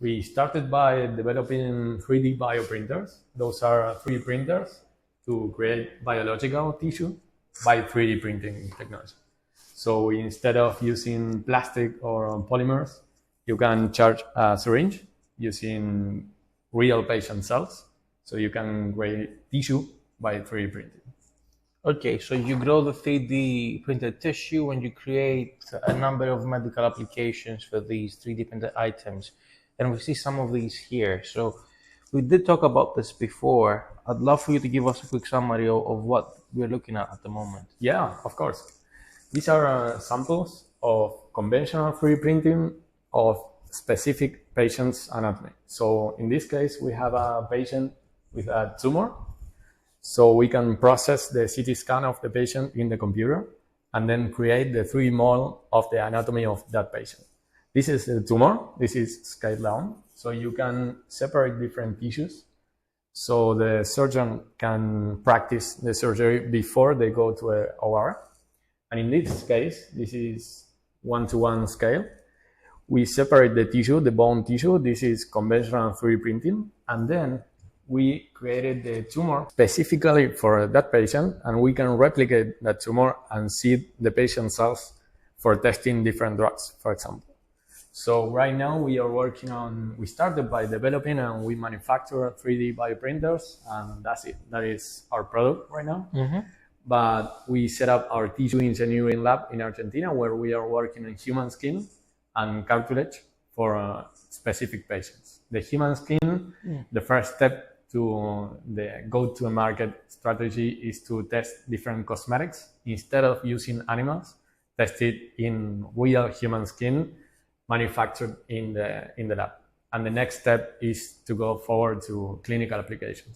We started by developing 3D bioprinters. Those are 3D printers to create biological tissue by 3D printing technology. So instead of using plastic or polymers, you can charge a syringe using real patient cells. So you can create tissue by 3D printing. Okay, so you grow the 3D printed tissue and you create a number of medical applications for these 3D printed items. And we see some of these here. So we did talk about this before. I'd love for you to give us a quick summary of what we're looking at the moment. Yeah, of course. These are samples of conventional 3D printing of specific patient's anatomy. So in this case, we have a patient with a tumor. So we can process the CT scan of the patient in the computer and then create the 3D model of the anatomy of that patient. This is the tumor. This is scaled down. So you can separate different tissues. So the surgeon can practice the surgery before they go to an OR. And in this case, this is 1-to-1 scale. We separate the tissue, the bone tissue. This is conventional 3D printing. And then we created the tumor specifically for that patient, and we can replicate that tumor and see the patient cells for testing different drugs, for example. So right now we started by developing and we manufacture 3D bioprinters, and that's it. That is our product right now. Mm-hmm. But we set up our tissue engineering lab in Argentina, where we are working on human skin and cartilage for specific patients. The human skin, the first step to the go-to-market strategy is to test different cosmetics. Instead of using animals, test it in real human skin manufactured in the lab. And the next step is to go forward to clinical applications.